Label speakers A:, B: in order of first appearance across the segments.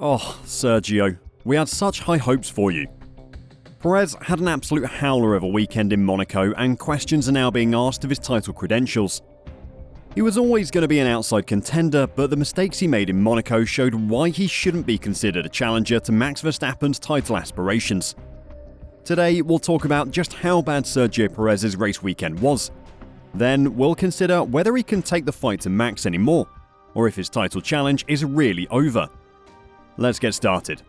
A: Oh, Sergio, we had such high hopes for you. Perez had an absolute howler of a weekend in Monaco, and questions are now being asked of his title credentials. He was always going to be an outside contender, but the mistakes he made in Monaco showed why he shouldn't be considered a challenger to Max Verstappen's title aspirations. Today, we'll talk about just how bad Sergio Perez's race weekend was. Then, we'll consider whether he can take the fight to Max anymore, or if his title challenge is really over. Let's get started.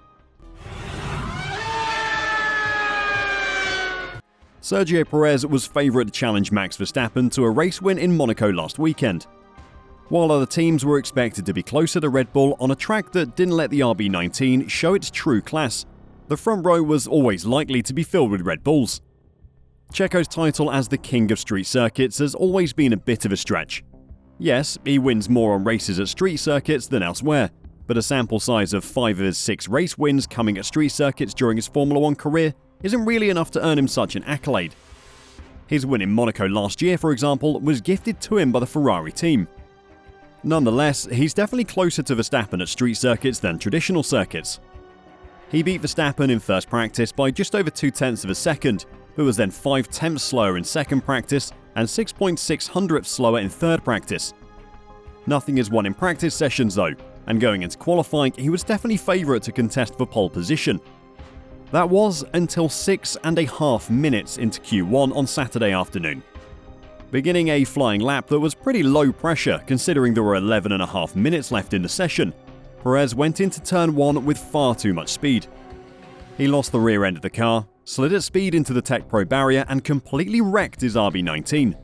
A: Sergio Perez was favourite to challenge Max Verstappen to a race win in Monaco last weekend. While other teams were expected to be closer to Red Bull on a track that didn't let the RB19 show its true class, the front row was always likely to be filled with Red Bulls. Checo's title as the king of street circuits has always been a bit of a stretch. Yes, he wins more on races at street circuits than elsewhere, but a sample size of 5 of his 6 race wins coming at street circuits during his Formula 1 career isn't really enough to earn him such an accolade. His win in Monaco last year, for example, was gifted to him by the Ferrari team. Nonetheless, he's definitely closer to Verstappen at street circuits than traditional circuits. He beat Verstappen in first practice by just over 0.2 of a second, but was then 0.5 slower in second practice and 6.6 slower in third practice. Nothing is won in practice sessions though, and going into qualifying, he was definitely favourite to contest for pole position. That was until 6.5 minutes into Q1 on Saturday afternoon. Beginning a flying lap that was pretty low pressure considering there were 11.5 minutes left in the session, Perez went into turn 1 with far too much speed. He lost the rear end of the car, slid at speed into the Tech Pro barrier and completely wrecked his RB19.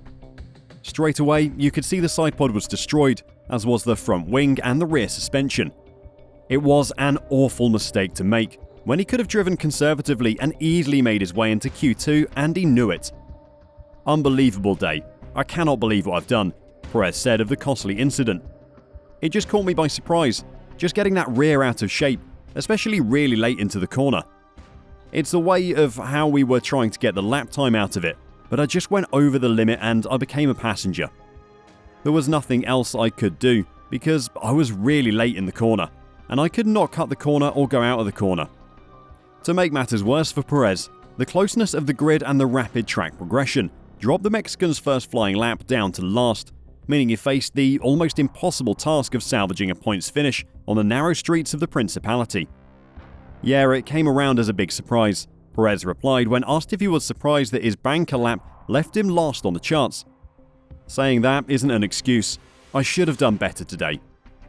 A: Straight away, you could see the side pod was destroyed, as was the front wing and the rear suspension. It was an awful mistake to make, when he could have driven conservatively and easily made his way into Q2, and he knew it. Unbelievable day. I cannot believe what I've done, Perez said of the costly incident. It just caught me by surprise, just getting that rear out of shape, especially really late into the corner. It's the way of how we were trying to get the lap time out of it, but I just went over the limit and I became a passenger. There was nothing else I could do, because I was really late in the corner, and I could not cut the corner or go out of the corner. To make matters worse for Perez, the closeness of the grid and the rapid track progression dropped the Mexican's first flying lap down to last, meaning he faced the almost impossible task of salvaging a points finish on the narrow streets of the Principality. Yeah, it came around as a big surprise, Perez replied when asked if he was surprised that his banker lap left him last on the charts. Saying that isn't an excuse. I should have done better today.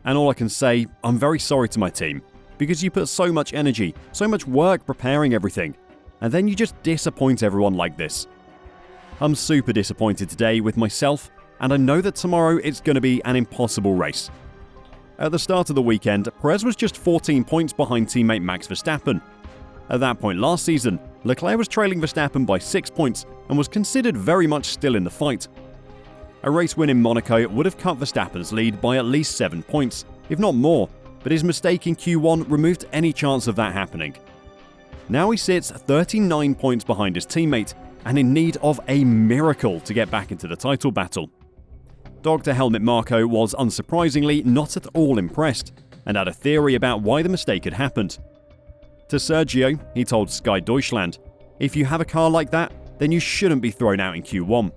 A: And all I can say, I'm very sorry to my team, because you put so much energy, so much work preparing everything, and then you just disappoint everyone like this. I'm super disappointed today with myself, and I know that tomorrow it's going to be an impossible race. At the start of the weekend, Perez was just 14 points behind teammate Max Verstappen. At that point last season, Leclerc was trailing Verstappen by 6 points and was considered very much still in the fight. A race win in Monaco would have cut Verstappen's lead by at least 7 points, if not more, but his mistake in Q1 removed any chance of that happening. Now he sits 39 points behind his teammate and in need of a miracle to get back into the title battle. Dr. Helmut Marko was unsurprisingly not at all impressed and had a theory about why the mistake had happened. To Sergio, he told Sky Deutschland, "If you have a car like that, then you shouldn't be thrown out in Q1.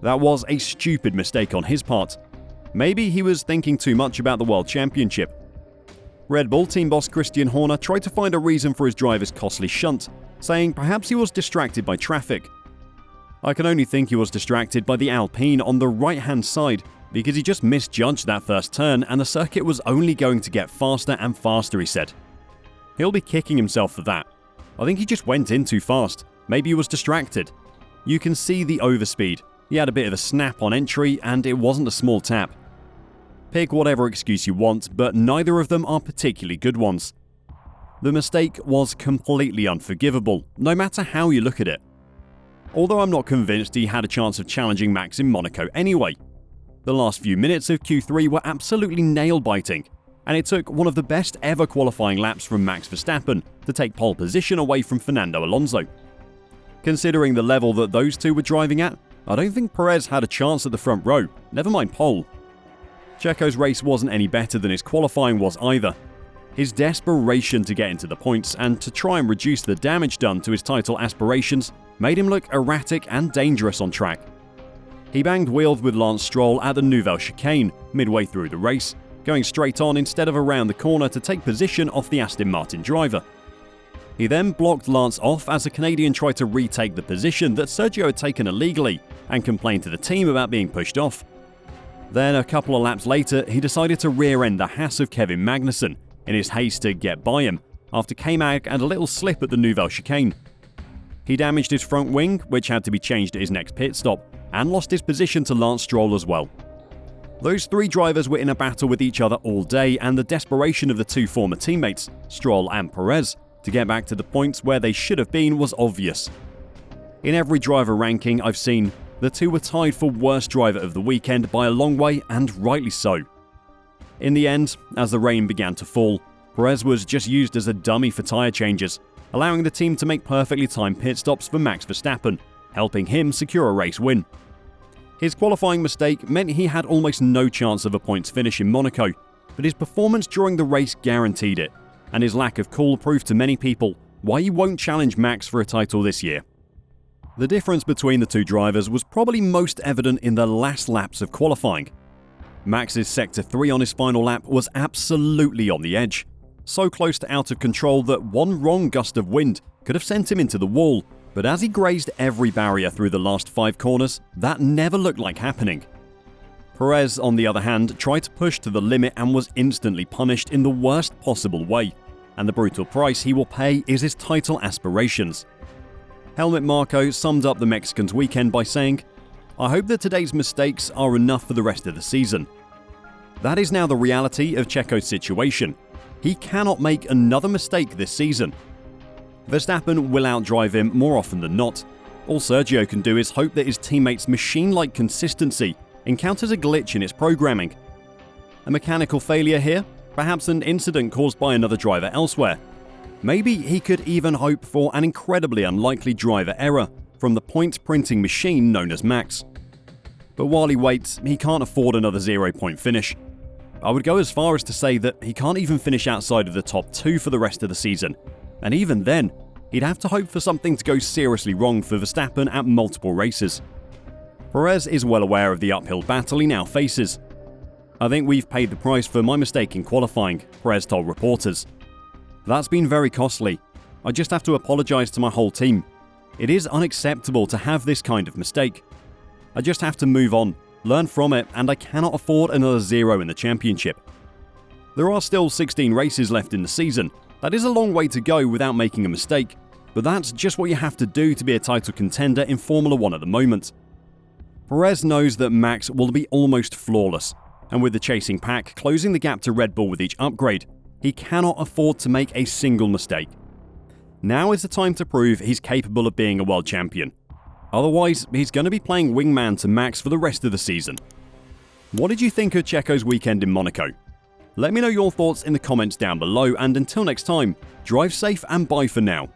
A: That was a stupid mistake on his part. Maybe he was thinking too much about the World Championship." Red Bull team boss Christian Horner tried to find a reason for his driver's costly shunt, saying perhaps he was distracted by traffic. "I can only think he was distracted by the Alpine on the right-hand side, because he just misjudged that first turn and the circuit was only going to get faster and faster," he said. He'll be kicking himself for that. "I think he just went in too fast. Maybe he was distracted. You can see the overspeed. He had a bit of a snap on entry and it wasn't a small tap." Pick whatever excuse you want, but neither of them are particularly good ones. The mistake was completely unforgivable, no matter how you look at it. Although I'm not convinced he had a chance of challenging Max in Monaco anyway. The last few minutes of Q3 were absolutely nail-biting, and it took one of the best ever qualifying laps from Max Verstappen to take pole position away from Fernando Alonso. Considering the level that those two were driving at, I don't think Perez had a chance at the front row, never mind pole. Checo's race wasn't any better than his qualifying was either. His desperation to get into the points and to try and reduce the damage done to his title aspirations made him look erratic and dangerous on track. He banged wheels with Lance Stroll at the Nouvelle Chicane midway through the race, going straight on instead of around the corner to take position off the Aston Martin driver. He then blocked Lance off as a Canadian tried to retake the position that Sergio had taken illegally and complained to the team about being pushed off. Then, a couple of laps later, he decided to rear-end the Haas of Kevin Magnussen in his haste to get by him after K-Mag had a little slip at the Nouvelle Chicane. He damaged his front wing, which had to be changed at his next pit stop, and lost his position to Lance Stroll as well. Those three drivers were in a battle with each other all day, and the desperation of the two former teammates, Stroll and Perez, to get back to the points where they should have been was obvious. In every driver ranking I've seen, the two were tied for worst driver of the weekend by a long way, and rightly so. In the end, as the rain began to fall, Perez was just used as a dummy for tyre changes, allowing the team to make perfectly timed pit stops for Max Verstappen, helping him secure a race win. His qualifying mistake meant he had almost no chance of a points finish in Monaco, but his performance during the race guaranteed it, and his lack of cool proved to many people why he won't challenge Max for a title this year. The difference between the two drivers was probably most evident in the last laps of qualifying. Max's Sector 3 on his final lap was absolutely on the edge, so close to out of control that one wrong gust of wind could have sent him into the wall, but as he grazed every barrier through the last 5 corners, that never looked like happening. Perez, on the other hand, tried to push to the limit and was instantly punished in the worst possible way, and the brutal price he will pay is his title aspirations. Helmut Marko summed up the Mexicans' weekend by saying, "I hope that today's mistakes are enough for the rest of the season." That is now the reality of Checo's situation. He cannot make another mistake this season. Verstappen will outdrive him more often than not. All Sergio can do is hope that his teammates' machine-like consistency encounters a glitch in its programming. A mechanical failure here? Perhaps an incident caused by another driver elsewhere? Maybe he could even hope for an incredibly unlikely driver error from the point-printing machine known as Max. But while he waits, he can't afford another 0-point finish. I would go as far as to say that he can't even finish outside of the top 2 for the rest of the season. And even then, he'd have to hope for something to go seriously wrong for Verstappen at multiple races. Perez is well aware of the uphill battle he now faces. "I think we've paid the price for my mistake in qualifying," Perez told reporters. "That's been very costly. I just have to apologise to my whole team. It is unacceptable to have this kind of mistake. I just have to move on, learn from it, and I cannot afford another 0 in the championship." There are still 16 races left in the season. That is a long way to go without making a mistake, but that's just what you have to do to be a title contender in Formula 1 at the moment. Perez knows that Max will be almost flawless, and with the chasing pack closing the gap to Red Bull with each upgrade, he cannot afford to make a single mistake. Now is the time to prove he's capable of being a world champion. Otherwise, he's going to be playing wingman to Max for the rest of the season. What did you think of Checo's weekend in Monaco? Let me know your thoughts in the comments down below, and until next time, drive safe and bye for now.